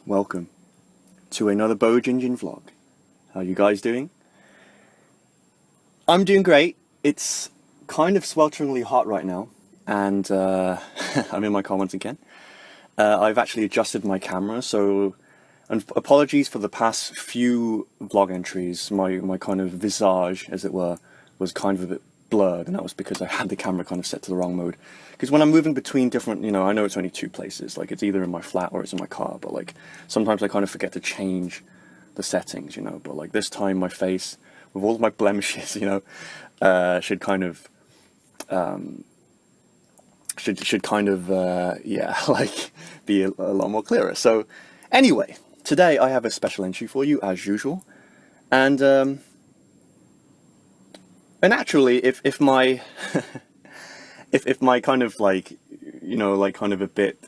welcome to another Bo Jinjin vlog. How you guys doing? I'm doing great. It's kind of swelteringly hot right now, and I'm in my car once again. I've actually adjusted my camera, so apologies for the past few vlog entries. My kind of visage, as it were, was kind of a bit blurred, and that was because I had the camera kind of set to the wrong mode. Because when I'm moving between different, I know it's only two places, like it's either in my flat or it's in my car, but like sometimes I kind of forget to change the settings, but like this time my face, with all of my blemishes, should kind of, yeah, like be a lot more clearer. So anyway, today I have a special entry for you as usual, and actually, if my if my kind of like, like kind of a bit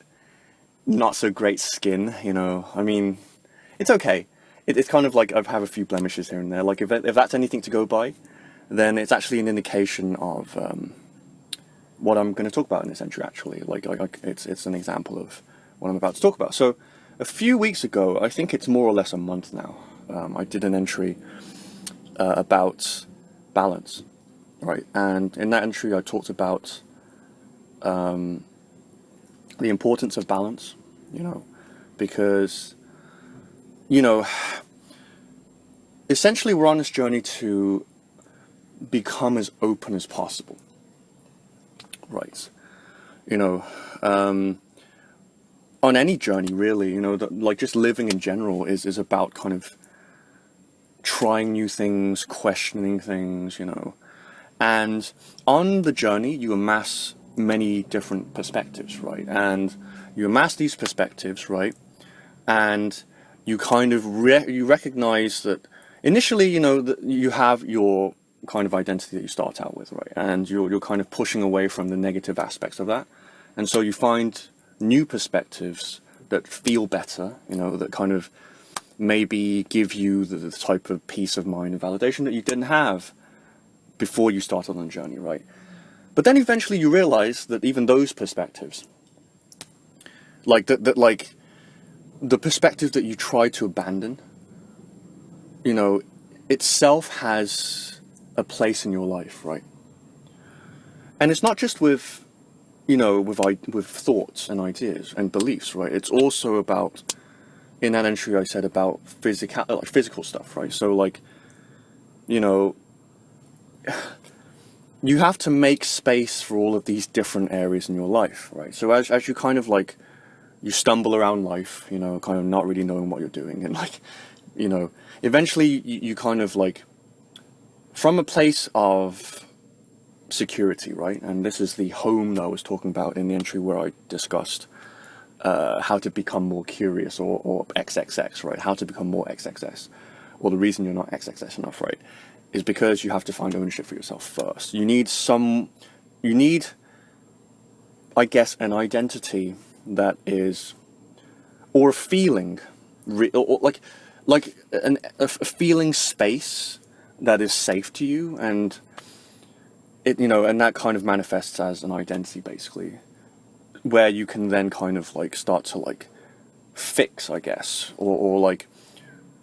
not so great skin, I mean, it's okay. It's kind of like I have a few blemishes here and there. Like if that's anything to go by, then it's actually an indication of what I'm going to talk about in this entry. Actually, like it's an example of what I'm about to talk about. So, a few weeks ago, I think it's more or less a month now, I did an entry about balance, right? And in that entry, I talked about the importance of balance, because, essentially we're on this journey to become as open as possible, right? On any journey, really, like just living in general is about kind of trying new things, questioning things, and on the journey you amass many different perspectives, right? And you amass these perspectives, right? And you kind of you recognize that initially, that you have your kind of identity that you start out with, right? And you're kind of pushing away from the negative aspects of that, and so you find new perspectives that feel better, that kind of maybe give you the type of peace of mind and validation that you didn't have before you started on the journey, right? But then eventually you realize that even those perspectives, like like the perspective that you try to abandon, itself has a place in your life, right? And it's not just with, with thoughts and ideas and beliefs, right? It's also about, in that entry I said about physical stuff, right? So like, you have to make space for all of these different areas in your life, right? So as you kind of like, you stumble around life, kind of not really knowing what you're doing, and like, eventually you kind of like, from a place of security, right? And this is the home that I was talking about in the entry where I discussed how to become more curious, or XXX, right? How to become more XXS. Well, the reason you're not XXS enough, right, is because you have to find ownership for yourself first. You need, I guess, an identity that is, or a feeling, or like a feeling space that is safe to you, and it, and that kind of manifests as an identity, basically, where you can then kind of like start to like fix, I guess, or like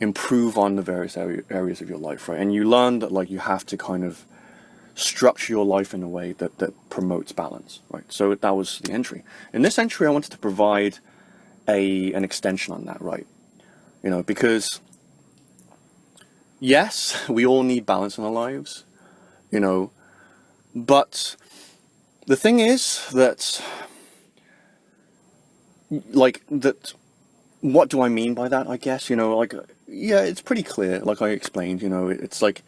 improve on the various areas of your life, right? And you learn that like you have to kind of structure your life in a way that promotes balance, right? So that was the entry. In this entry, I wanted to provide an extension on that, right? Because yes, we all need balance in our lives, but the thing is that, like, that, what do I mean by that, I guess, like, yeah, it's pretty clear, like I explained, it's like,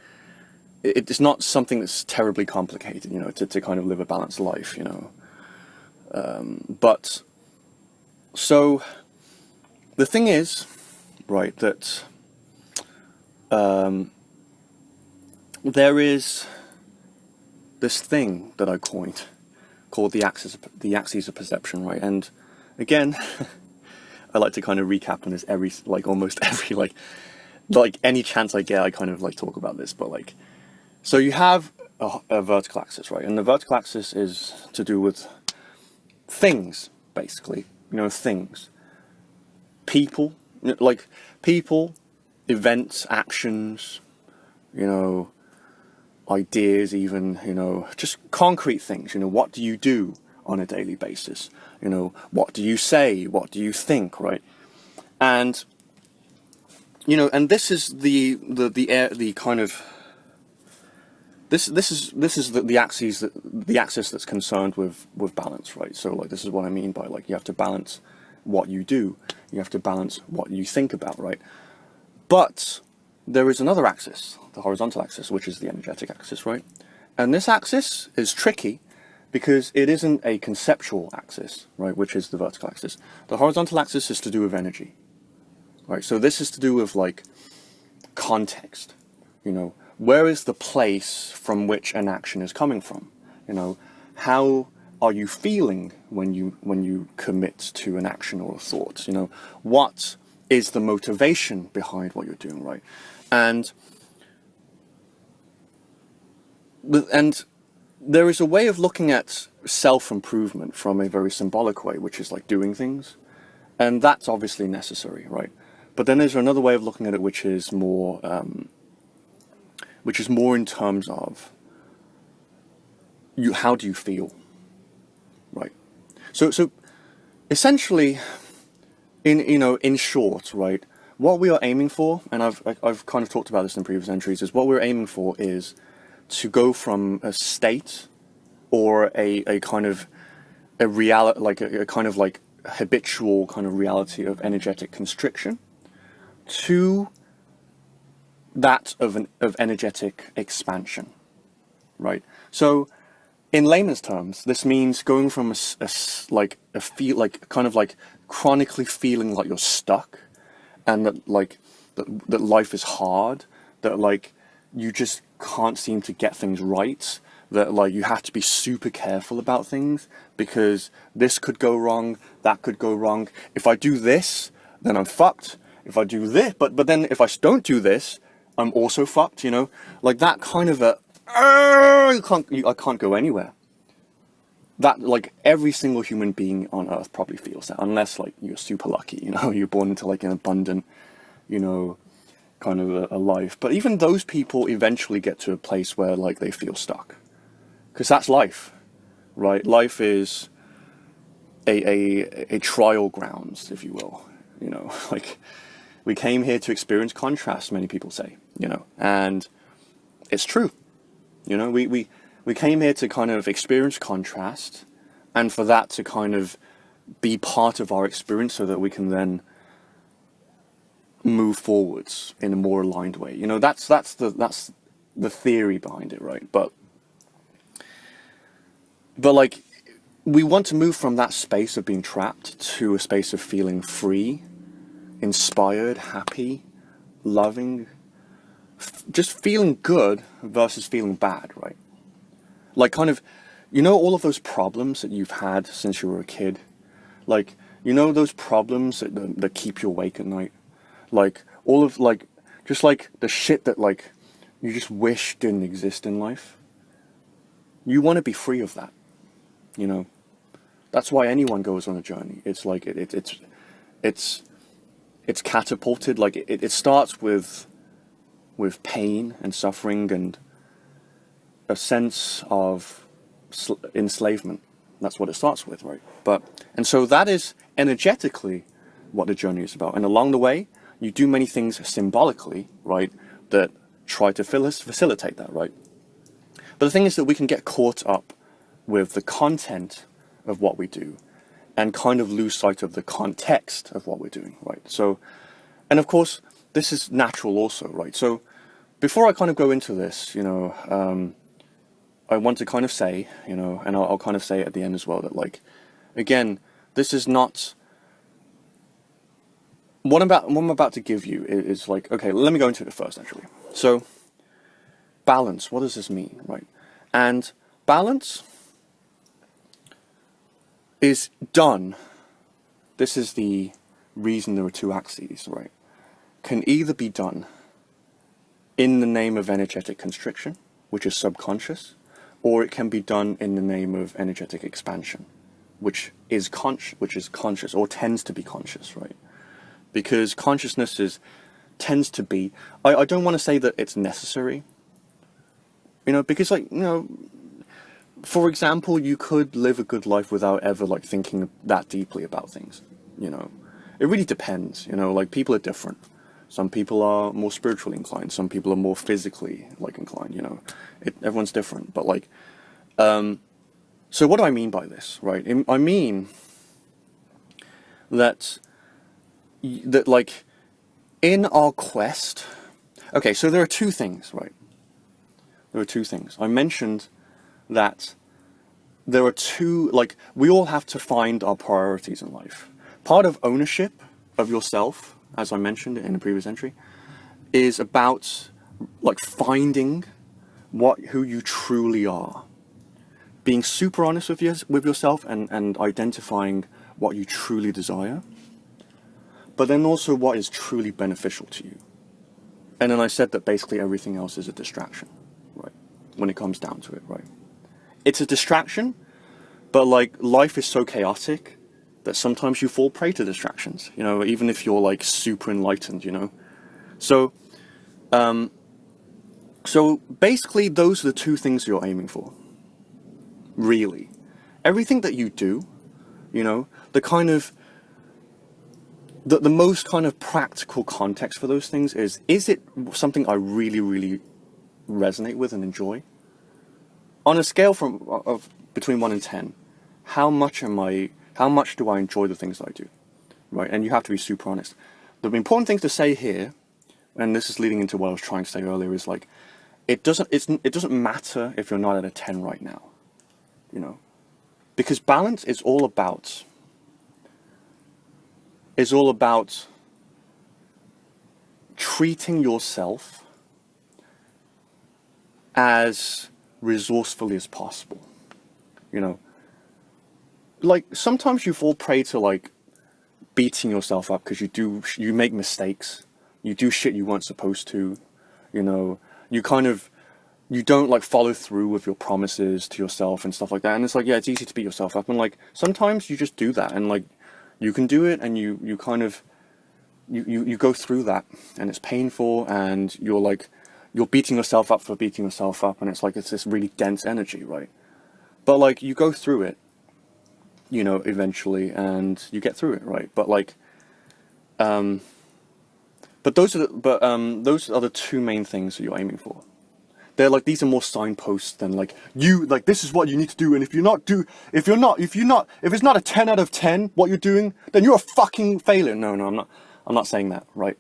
it's not something that's terribly complicated, to kind of live a balanced life, but, so, the thing is, right, that, there is this thing that I coined called the axis of perception, right? And again, I like to kind of recap on this almost every, like any chance I get, I kind of like talk about this, but like, so you have a vertical axis, right? And the vertical axis is to do with things, basically, things, people, Like people, events, actions, you know, ideas, even, you know, just concrete things. You know, what do you do on a daily basis? You know, what do you say? What do you think, right? And, you know, and this is the kind of, this is the axis that's concerned with balance, right? So like, this is what I mean by, like, you have to balance what you do, you have to balance what you think about, right? But there is another axis, the horizontal axis, which is the energetic axis, right? And this axis is tricky because it isn't a conceptual axis, right, which is the vertical axis. The horizontal axis is to do with energy, right? So this is to do with, like, context, you know, where is the place from which an action is coming from? You know, how are you feeling when you commit to an action or a thought? You know, what is the motivation behind what you're doing, right? And there is a way of looking at self-improvement from a very symbolic way, which is like doing things, and that's obviously necessary, right? But then there's another way of looking at it, which is more in terms of how do you feel, right? So essentially, in short, right, what we are aiming for, and I've kind of talked about this in previous entries, is what we're aiming for is to go from a state or a kind of a reality, like a kind of like habitual kind of reality of energetic constriction, to that of energetic expansion, right? So in layman's terms, this means going from kind of like chronically feeling like you're stuck, and that life is hard, that like you just can't seem to get things right, that like you have to be super careful about things because this could go wrong, that could go wrong. If I do this, then I'm fucked. If I do this, but then if I don't do this, I'm also fucked, you know? Like that kind of I can't go anywhere. That, like, every single human being on Earth probably feels that, unless like you're super lucky, you know, you're born into like an abundant, you know, kind of a life. But even those people eventually get to a place where like they feel stuck, because that's life, right? Life is a trial grounds, if you will, you know. Like, we came here to experience contrast, many people say, you know, and it's true, you know. We came here to kind of experience contrast, and for that to kind of be part of our experience so that we can then move forwards in a more aligned way. You know, that's the theory behind it, right? But like, we want to move from that space of being trapped to a space of feeling free, inspired, happy, loving, just feeling good versus feeling bad, right? Like, kind of, you know, all of those problems that you've had since you were a kid, like, you know, those problems that keep you awake at night, like all of, like, just like the shit that like you just wish didn't exist in life. You want to be free of that, you know. That's why anyone goes on a journey. It's like it's catapulted. Like it starts with pain and suffering and a sense of enslavement. That's what it starts with, right? And so that is energetically what the journey is about. And along the way, you do many things symbolically, right, that try to facilitate that, right? But the thing is that we can get caught up with the content of what we do and kind of lose sight of the context of what we're doing, right? So, and of course, this is natural also, right? So before I kind of go into this, you know, I want to kind of say, you know, and I'll kind of say at the end as well, that like, again, this is not, what I'm about to give you is like, okay, let me go into it first, actually. So, balance, what does this mean, right? And balance is done, this is the reason there are two axes, right? Can either be done in the name of energetic constriction, which is subconscious, or it can be done in the name of energetic expansion, which is conscious, or tends to be conscious, right? because consciousness tends to be, I don't want to say that it's necessary, because for example, you could live a good life without ever like thinking that deeply about things, It really depends, like people are different. Some people are more spiritually inclined, some people are more physically like inclined, everyone's different. But like, so what do I mean by this, right? I mean that like in our quest, okay, so there are two things, right? There are two things. I mentioned that there are two, like, we all have to find our priorities in life. Part of ownership of yourself, as I mentioned in a previous entry, is about like finding who you truly are. Being super honest with yourself and identifying what you truly desire, but then also what is truly beneficial to you. And then I said that basically everything else is a distraction, right? When it comes down to it, right? It's a distraction, but like life is so chaotic that sometimes you fall prey to distractions, even if you're like super enlightened, So, so basically those are the two things you're aiming for. Really. Everything that you do, the kind of, the most kind of practical context for those things is it something I really, really resonate with and enjoy? On a scale of between 1 and 10, how much do I enjoy the things that I do? Right? And you have to be super honest. The important thing to say here, and this is leading into what I was trying to say earlier, is like, it doesn't matter if you're not at a 10 right now, because balance is all about treating yourself as resourcefully as possible. Like sometimes you fall prey to like beating yourself up because you make mistakes, you do shit you weren't supposed to, you don't like follow through with your promises to yourself and stuff like that. And it's like, yeah, it's easy to beat yourself up, and like sometimes you just do that, and like you can do it, and you kind of you go through that, and it's painful, and you're beating yourself up for beating yourself up, and it's like it's this really dense energy, right? But like you go through it, eventually, and you get through it, right? But like, but those are the two main things that you're aiming for. They're like, these are more signposts than like this is what you need to do, and if it's not a 10 out of 10 what you're doing, then you're a fucking failure. No, I'm not saying that, right?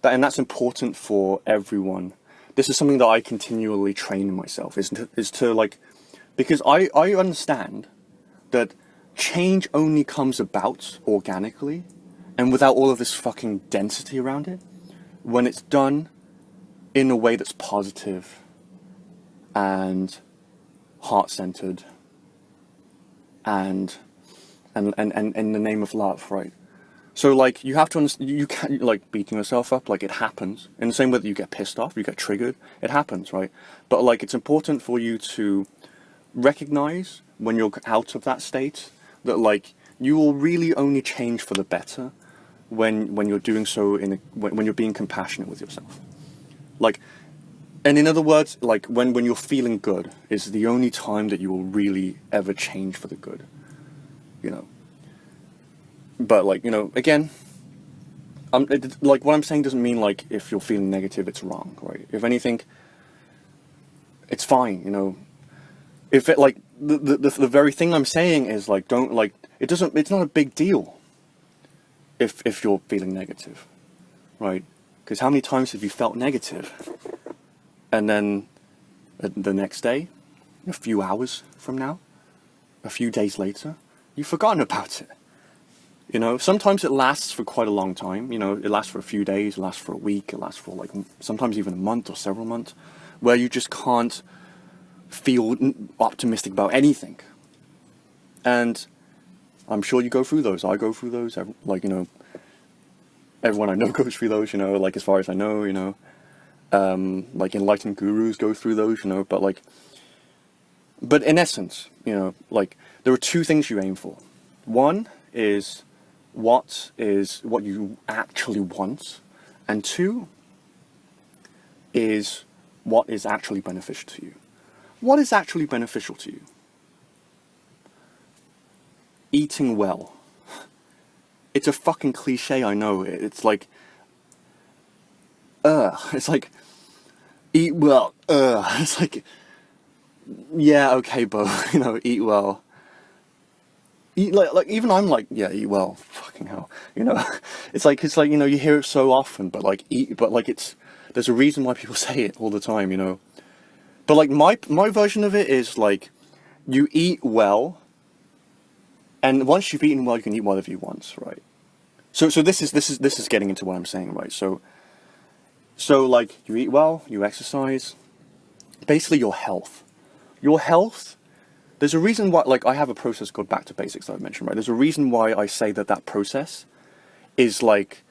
And that's important for everyone. This is something that I continually train in myself, is to like, because I understand that change only comes about organically and without all of this fucking density around it when it's done in a way that's positive and heart-centered and in the name of love, right? So like you have to understand, you can't like beating yourself up, like it happens in the same way that you get pissed off, you get triggered, it happens, right? But like it's important for you to recognize when you're out of that state that like you will really only change for the better when you're doing so when you're being compassionate with yourself. Like, and in other words, like when you're feeling good is the only time that you will really ever change for the good, But like, again, like what I'm saying doesn't mean like if you're feeling negative, it's wrong, right? If anything, it's fine, If it like the very thing I'm saying is like, don't like, it's not a big deal if you're feeling negative, right? Because how many times have you felt negative and then the next day, a few hours from now, a few days later, you've forgotten about it? Sometimes it lasts for quite a long time. It lasts for a few days, it lasts for a week, it lasts for like sometimes even a month or several months, where you just can't feel optimistic about anything. And I'm sure you go through those. I go through those. Like, everyone I know goes through those, like as far as I know, like enlightened gurus go through those, but in essence, like there are two things you aim for. One is what is what you actually want, and two is what is actually beneficial to you. What is actually beneficial to you? Eating well. It's a fucking cliche, I know. It's like, it's like, eat well, It's like, yeah, okay, bro, eat well. Eat like even I'm like, yeah, eat well, fucking hell, It's like, you hear it so often, but like, there's a reason why people say it all the time. But like, my version of it is like, you eat well, and once you've eaten well, you can eat whatever you want, right? So this is getting into what I'm saying, right? So like, you eat well, you exercise, basically your health. Your health, there's a reason why, like, I have a process called back to basics that I mentioned, right? There's a reason why I say that process is like,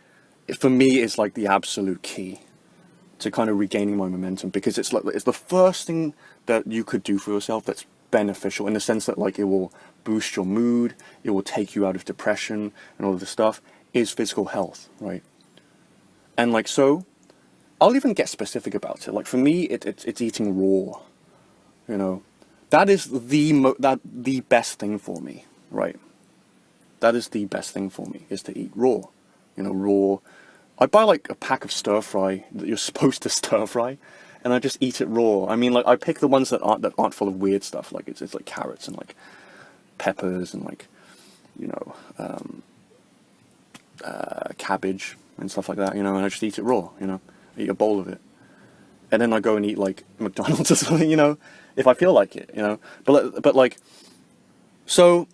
for me, is like the absolute key to kind of regaining my momentum, because it's like, it's the first thing that you could do for yourself that's beneficial, in the sense that like, it will boost your mood, it will take you out of depression and all of this stuff, is physical health, right? And like, so I'll even get specific about it. Like, for me, it's eating raw. That is the best thing for me, right? That is the best thing for me, is to eat raw. Raw. I buy like a pack of stir fry that you're supposed to stir fry, and I just eat it raw. I mean, like, I pick the ones that aren't full of weird stuff. Like, it's like carrots and like peppers and like, cabbage and stuff like that. And I just eat it raw. I eat a bowl of it. And then I go and eat like McDonald's or something, if I feel like it, But like, so,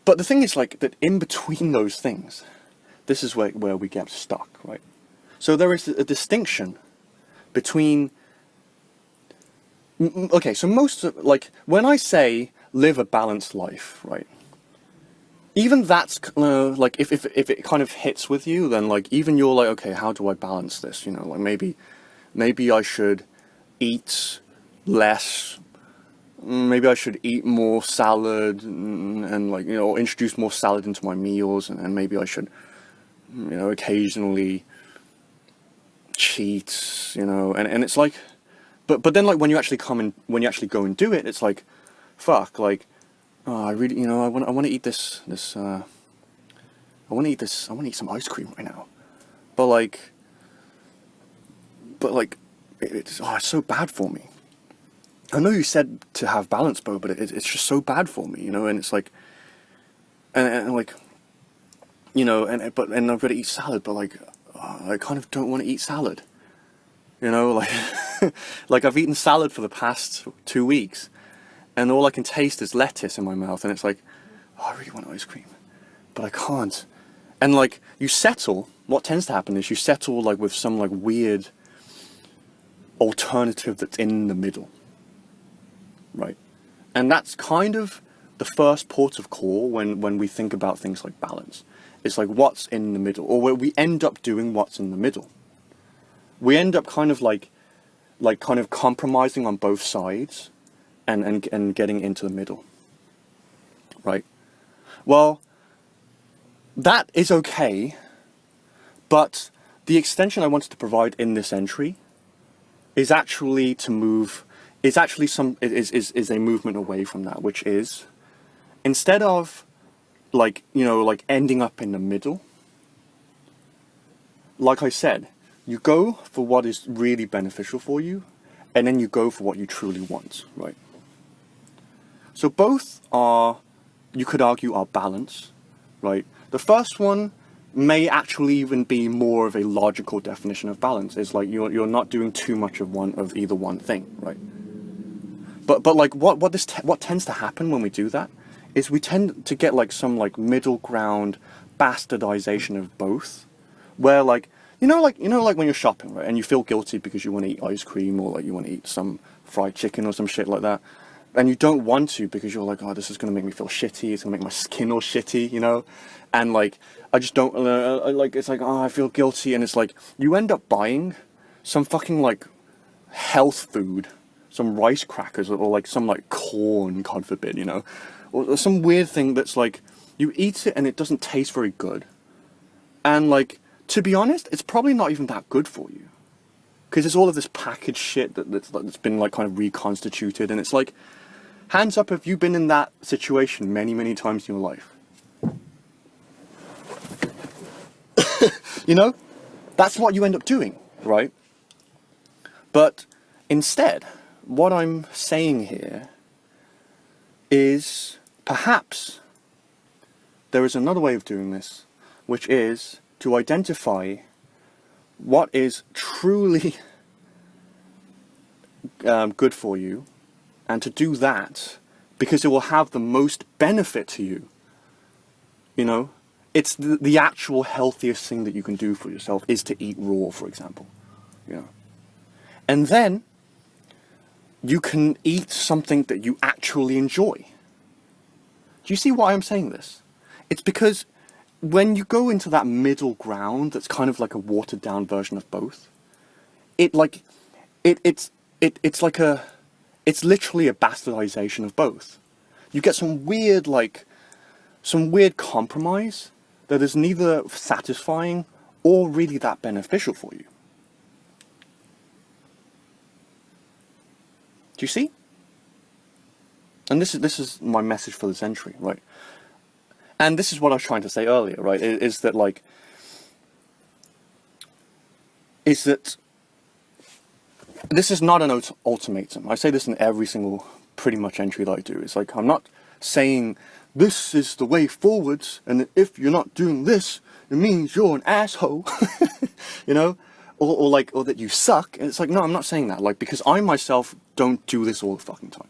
but the thing is, like, that in between those things, this is where we get stuck, right? So there is a distinction between, okay, so like, when I say live a balanced life, right? Even that's, like, if it kind of hits with you, then like, even you're like, okay, how do I balance this? Like, maybe I should eat less. Maybe I should eat more salad and like, introduce more salad into my meals, and maybe I should, occasionally cheat, and it's like, but then like, when you actually go and do it, it's like, fuck, like, oh, I really, I want to eat I want to eat some ice cream right now. But like, it's so bad for me. I know you said to have balance, Bo, but it's just so bad for me, and it's like, and like, and I've got to eat salad, but like, I kind of don't want to eat salad, like, like, I've eaten salad for the past 2 weeks, and all I can taste is lettuce in my mouth, and it's like, oh, I really want ice cream, but I can't. And like, what tends to happen is you settle like with some like weird alternative that's in the middle, right? And that's kind of the first port of call when we think about things like balance. It's like, what's in the middle, or where we end up doing what's in the middle. We end up kind of like kind of compromising on both sides, and getting into the middle, right? Well, that is okay, but the extension I wanted to provide in this entry is actually a movement away from that, which is, instead of like, like, ending up in the middle, like I said, you go for what is really beneficial for you, and then you go for what you truly want, right? So both are, you could argue, are balance, right? The first one may actually even be more of a logical definition of balance. It's like, you're not doing too much of either one thing, right? But like, what tends to happen when we do that is we tend to get like some like middle ground bastardization of both, where like, like when you're shopping, right, and you feel guilty because you want to eat ice cream, or like you want to eat some fried chicken or some shit like that, and you don't want to because you're like, oh, this is going to make me feel shitty, it's going to make my skin all shitty, and like, I just don't, like, it's like, oh, I feel guilty, and it's like, you end up buying some fucking like health food, some rice crackers, or like some like corn, God forbid, or some weird thing that's like, You eat it and it doesn't taste very good. And like, to be honest, it's probably not even that good for you. Because there's all of this packaged shit that's been like kind of reconstituted, and it's like, hands up if you've been in that situation many, many times in your life. You know? That's what you end up doing, right? But instead, what I'm saying here is perhaps there is another way of doing this, which is to identify what is truly good for you, and to do that because it will have the most benefit to you. You know, it's the actual healthiest thing that you can do for yourself is to eat raw, for example. You know, and then you can eat something that you actually enjoy. Do you see why I'm saying this? It's because when you go into that middle ground that's kind of like a watered down version of both, it's literally a bastardization of both. You get some weird compromise that is neither satisfying or really that beneficial for you. Do you see? And this is my message for this entry, right? And this is what I was trying to say earlier, right? Is that this is not an ultimatum. I say this in every single pretty much entry that I do. It's like, I'm not saying this is the way forwards, and if you're not doing this, it means you're an asshole, you know, or that you suck. And it's like, no, I'm not saying that, like, because I myself don't do this all the fucking time.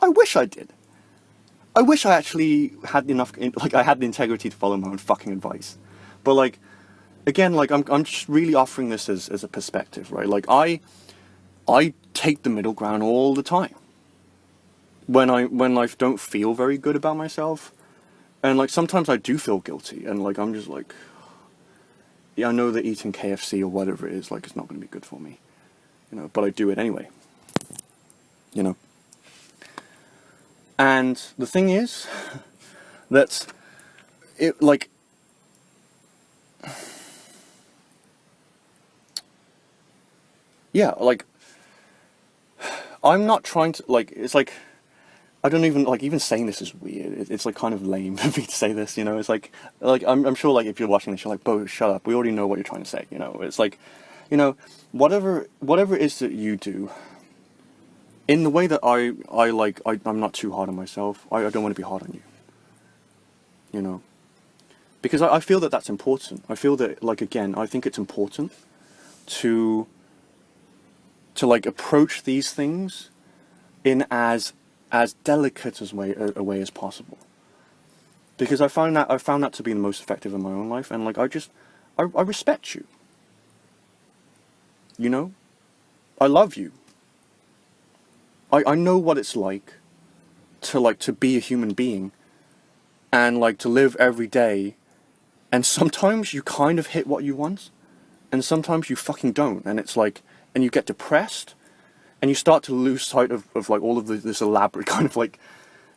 I wish I did. I wish I actually had enough, like, I had the integrity to follow my own fucking advice. But like, again, like, I'm just really offering this as a perspective, right? Like, I take the middle ground all the time. When I don't feel very good about myself, and like sometimes I do feel guilty, and like I'm just like, yeah, I know that eating KFC or whatever it is, like, it's not going to be good for me, you know, but I do it anyway, you know. And the thing is that it, like, yeah, like, I'm not trying to, like, it's like, I don't even, like, even saying this is weird. It's like kind of lame for me to say this, you know. It's like I'm sure, like, if you're watching this, you're like, Bo, shut up. We already know what you're trying to say, you know. It's like, you know, whatever it is that you do, in the way that I'm not too hard on myself. I don't want to be hard on you, you know, because I feel that that's important. I feel that, like, again, I think it's important to like approach these things in as delicate a way as possible, because I found that to be the most effective in my own life. And like, I respect you, you know, I love you. I know what it's like to be a human being, and like to live every day, and sometimes you kind of hit what you want, and sometimes you fucking don't, and it's like, and you get depressed, and you start to lose sight of like all of this elaborate kind of, like,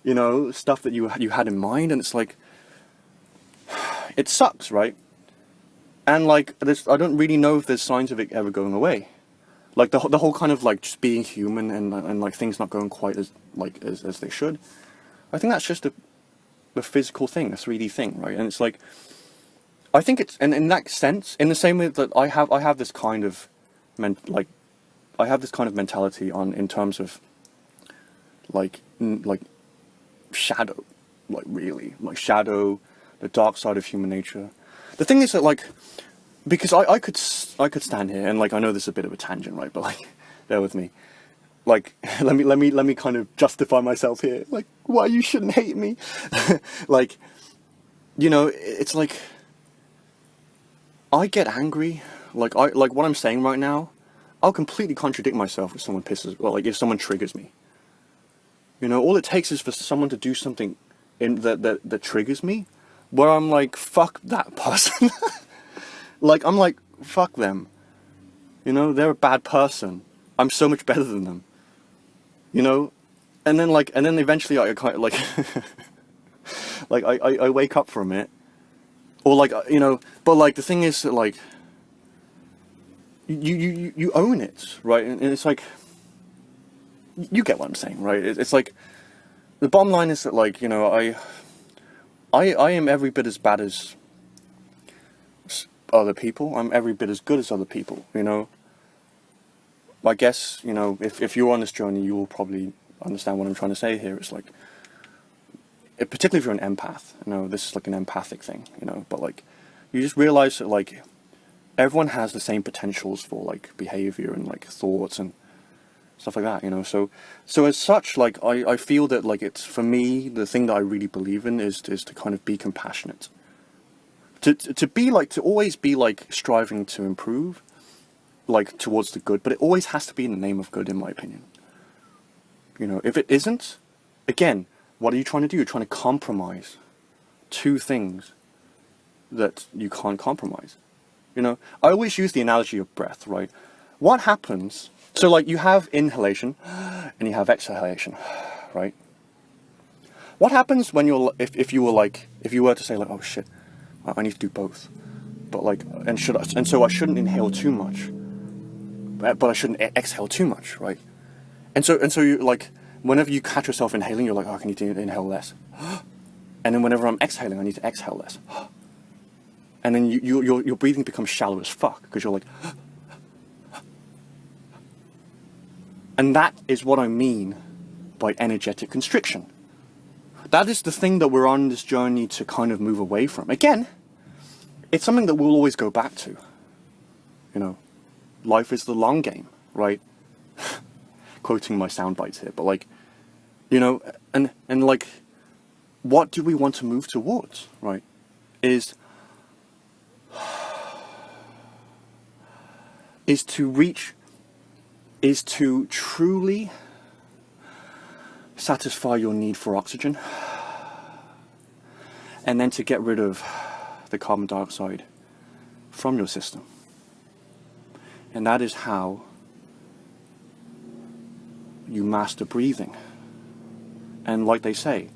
you know, stuff that you had in mind, and it's like, it sucks, right? And like, I don't really know if there's signs of it ever going away. Like the whole kind of like just being human and like things not going quite as they should. I think that's just a physical thing, a 3D thing, right? And it's like, I think it's, and in that sense, in the same way that I have this kind of I have this kind of mentality in terms of like shadow, like really, like shadow, the dark side of human nature. The thing is that, like, because I could stand here and, like, I know this is a bit of a tangent, right? But like, bear with me. Like, let me kind of justify myself here. Like, why you shouldn't hate me? Like, you know, it's like, I get angry. Like what I'm saying right now, I'll completely contradict myself if someone if someone triggers me. You know, all it takes is for someone to do something that triggers me, where I'm like, fuck that person. Like, I'm like, fuck them. You know, they're a bad person. I'm so much better than them. You know? And then eventually I kind of like, Like I wake up from it, or like you know, but like the thing is that like you own it, right? And it's like you get what I'm saying, right? It's like the bottom line is that like you know I am every bit as bad as other people. I'm every bit as good as other people, you know. I guess, you know, if you're on this journey, you will probably understand what I'm trying to say here. It's like, particularly if you're an empath, you know, this is like an empathic thing, you know, but like, you just realize that like, everyone has the same potentials for like behavior and like thoughts and stuff like that, you know. So as such, like, I feel that like it's, for me, the thing that I really believe in is to kind of be compassionate. To be like, to always be like striving to improve, like towards the good, but it always has to be in the name of good, in my opinion. You know, if it isn't, again, what are you trying to do? You're trying to compromise two things that you can't compromise. You know, I always use the analogy of breath, right? What happens, so like you have inhalation and you have exhalation, right? What happens when you're, if you were to say like, oh shit, I need to do both, but like, and so I shouldn't inhale too much, but I shouldn't exhale too much, right? And so you like, whenever you catch yourself inhaling, you're like, oh, I need to inhale less. And then whenever I'm exhaling, I need to exhale less. And then your breathing becomes shallow as fuck, because you're like, and that is what I mean by energetic constriction. That is the thing that we're on this journey to kind of move away from. Again, it's something that we'll always go back to. You know, life is the long game, right? Quoting my sound bites here, but like, you know, and like, what do we want to move towards, right? Is to truly satisfy your need for oxygen, and then to get rid of the carbon dioxide from your system. And that is how you master breathing. And like they say,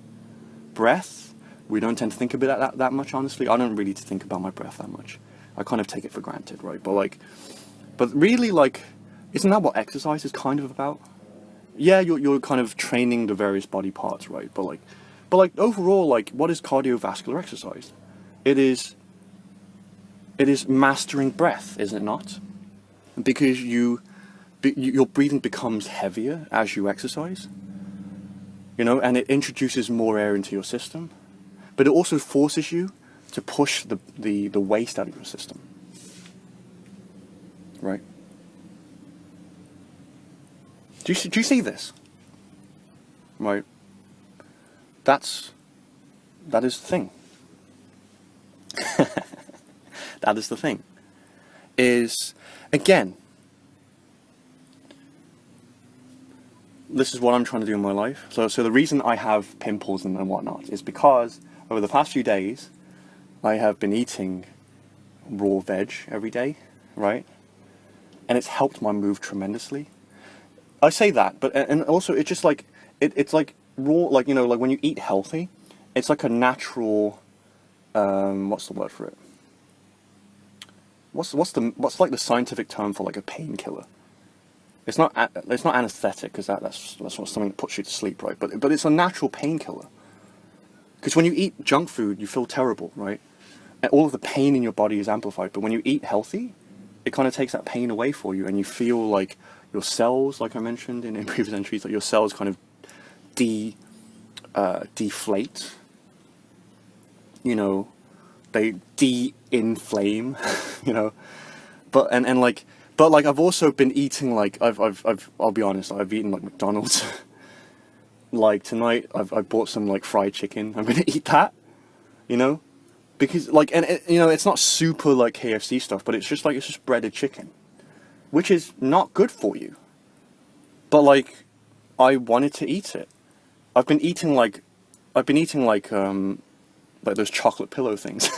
breath, we don't tend to think about it that much, honestly. I don't really think about my breath that much. I kind of take it for granted, right? But really, like, isn't that what exercise is kind of about? Yeah, you're kind of training the various body parts, right? But like overall, like, what is cardiovascular exercise? It is mastering breath, is it not? Because your breathing becomes heavier as you exercise, you know, and it introduces more air into your system, but it also forces you to push the waste out of your system, right? Do you see this? Right? That is the thing. That is the thing. Is, again, this is what I'm trying to do in my life. So the reason I have pimples and whatnot is because over the past few days, I have been eating raw veg every day, right? And it's helped my mood tremendously. I say that, but, and also it's just like, it's like raw, like, you know, like when you eat healthy, it's like a natural, what's the word for it? What's like the scientific term for like a painkiller? It's not anesthetic, because that's something that puts you to sleep, right? But it's a natural painkiller. Because when you eat junk food, you feel terrible, right? And all of the pain in your body is amplified. But when you eat healthy, it kind of takes that pain away for you, and you feel like your cells, like I mentioned in previous entries, that your cells kind of deflate. You know, they de-inflame. You know, but I've also been eating, like, I'll be honest, I've eaten like McDonald's. Like tonight, I bought some like fried chicken. I'm gonna eat that, you know, because like, and it, you know, it's not super like KFC stuff, but it's just breaded chicken, which is not good for you. But like, I wanted to eat it. I've been eating like those chocolate pillow things.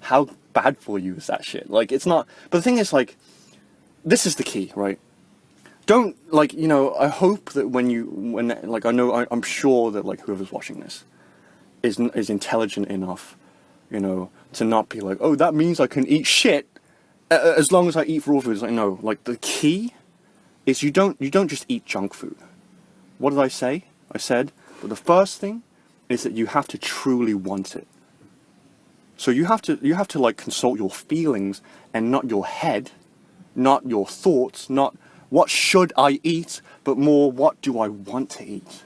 How bad for you is that shit? Like, it's not. But the thing is, like, this is the key, right? don't, like, you know, I hope that when like, I'm sure that, like, whoever's watching this is intelligent enough, you know, to not be like, oh, that means I can eat shit as long as I eat raw food. It's like, no, like, the key is you don't just eat junk food. What did I say? I said, well, the first thing is that you have to truly want it. So you have to like consult your feelings and not your head, not your thoughts, not what should I eat, but more what do I want to eat?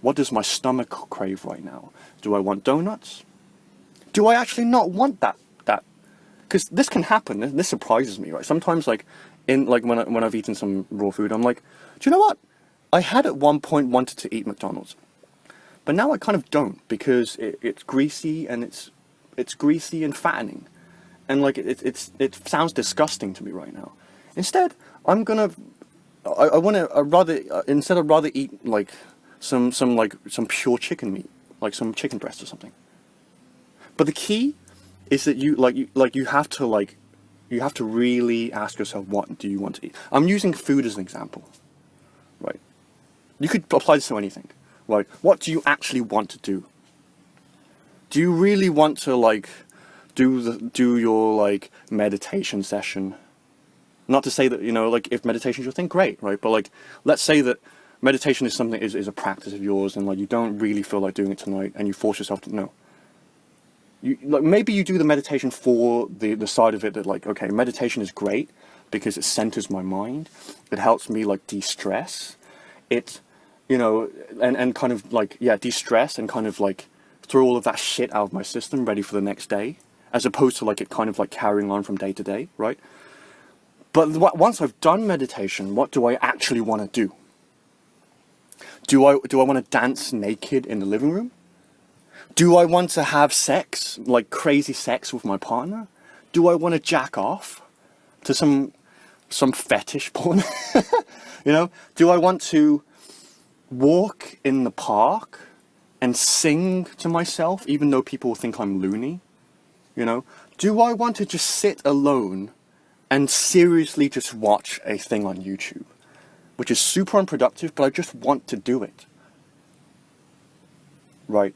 What does my stomach crave right now? Do I want donuts? Do I actually not want that? Because this can happen. This surprises me, right? Sometimes, like, when I've eaten some raw food, I'm like, do you know what? I had at one point wanted to eat McDonald's, but now I kind of don't, because it's greasy, and it's greasy and fattening, and like it sounds disgusting to me right now. Instead, I want to rather eat like some pure chicken meat, like some chicken breast or something. But the key is that you have to really ask yourself, what do you want to eat? I'm using food as an example, right? You could apply this to anything, right? What do you actually want to do? Do you really want to, like, do your, like, meditation session? Not to say that, you know, like, if meditation is your thing, great, right? But, like, let's say that meditation is something, is a practice of yours, and, like, you don't really feel like doing it tonight, and you force yourself to, no. Like, maybe you do the meditation for the side of it that, like, okay, meditation is great because it centers my mind. It helps me, like, de-stress. It, you know, and kind of, like, yeah, de-stress and kind of, like, throw all of that shit out of my system ready for the next day, as opposed to, like, it kind of, like, carrying on from day to day, right? But once I've done meditation, what do I actually want to do? Do I want to dance naked in the living room? Do I want to have sex, like crazy sex with my partner? Do I want to jack off to some fetish porn? You know, do I want to walk in the park and sing to myself, even though people think I'm loony? You know, do I want to just sit alone and seriously just watch a thing on YouTube, which is super unproductive, but I just want to do it? Right.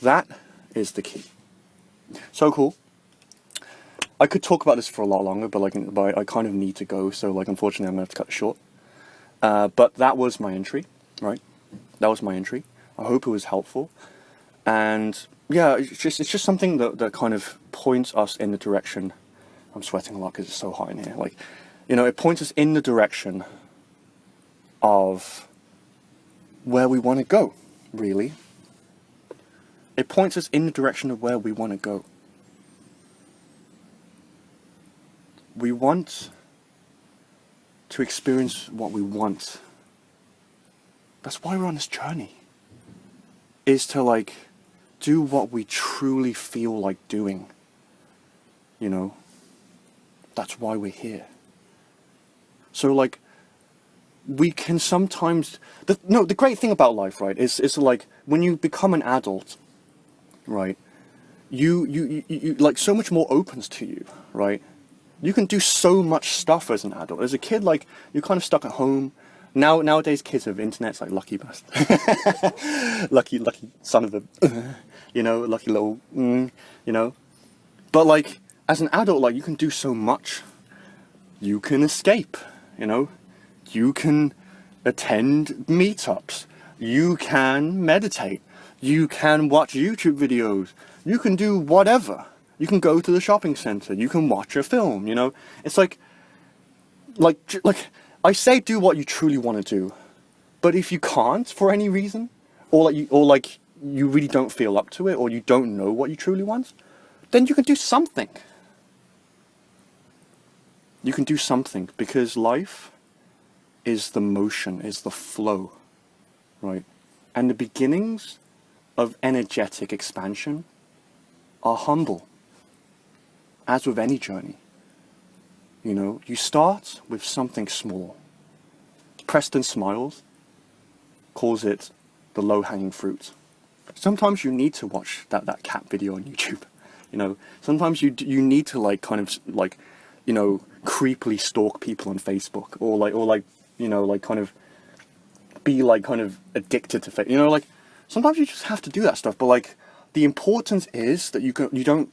That is the key. So cool. I could talk about this for a lot longer, but I kind of need to go, so, like, unfortunately I'm going to have to cut it short. But that was my entry, right? That was my entry. I hope it was helpful. And yeah, it's just something that kind of points us in the direction. I'm sweating a lot because it's so hot in here. Like, you know, it points us in the direction of where we want to go, really. It points us in the direction of where we want to go. We want to experience what we want. That's why we're on this journey. Is to, like, do what we truly feel like doing. You know? That's why we're here. So, like, we can sometimes... the great thing about life, right, is like, when you become an adult, right, you like, so much more opens to you, right? You can do so much stuff as an adult. As a kid, like, you're kind of stuck at home. Nowadays, kids have internet. It's like, lucky bastard. lucky son of a, you know, lucky little, you know. But, like, as an adult, like, you can do so much. You can escape, you know. You can attend meetups. You can meditate. You can watch YouTube videos. You can do whatever. You can go to the shopping center. You can watch a film, you know. It's like I say, do what you truly want to do. But if you can't for any reason, or you really don't feel up to it, or you don't know what you truly want, then you can do something. You can do something, because life is the motion, is the flow, right? And the beginnings of energetic expansion are humble, as with any journey. You know, you start with something small. Preston Smiles calls it the low-hanging fruit. Sometimes you need to watch that cat video on YouTube. You know, sometimes you need to, like, kind of, like, you know, creepily stalk people on Facebook, or like, you you know, like kind of be like kind of addicted to failure. You know, like sometimes you just have to do that stuff. But like the importance is that you don't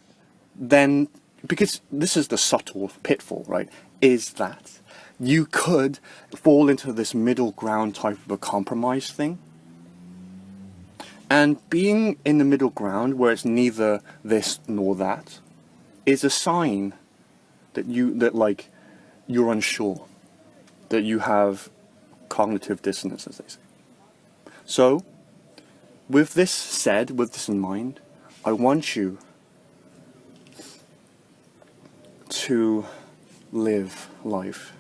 then, because this is the subtle pitfall, right? Is that you could fall into this middle ground type of a compromise thing. And being in the middle ground where it's neither this nor that is a sign that you're unsure, that you have cognitive dissonance, as they say. So, with this said, with this in mind, I want you to live life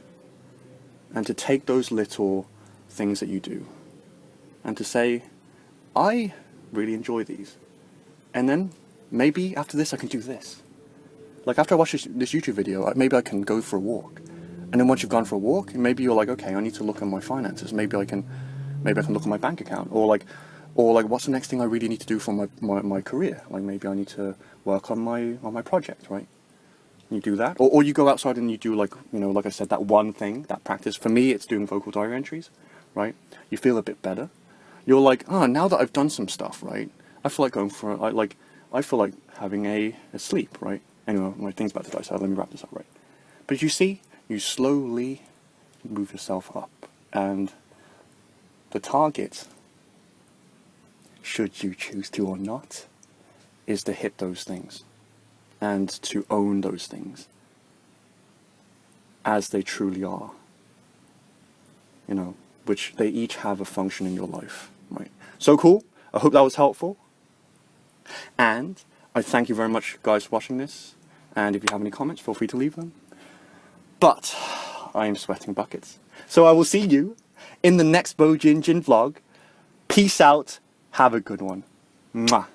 and to take those little things that you do and to say, I really enjoy these. And then maybe after this I can do this. Like after I watch this YouTube video, maybe I can go for a walk. And then once you've gone for a walk, maybe you're like, okay, I need to look at my finances. Maybe I can look at my bank account. Or like what's the next thing I really need to do for my career? Like maybe I need to work on my project, right? You do that. Or you go outside and you do like I said, that one thing, that practice. For me, it's doing vocal diary entries, right? You feel a bit better. You're like, now that I've done some stuff, right? I feel like going for I feel like having a sleep, right? Anyway, my thing's about to die, so let me wrap this up, right? But you see, you slowly move yourself up, and the target, should you choose to or not, is to hit those things and to own those things as they truly are, which they each have a function in your life, right? So cool. I hope that was helpful. And I thank you very much, guys, for watching this. And if you have any comments, feel free to leave them. But I am sweating buckets. So I will see you in the next Bojinjin vlog. Peace out. Have a good one. Mwah.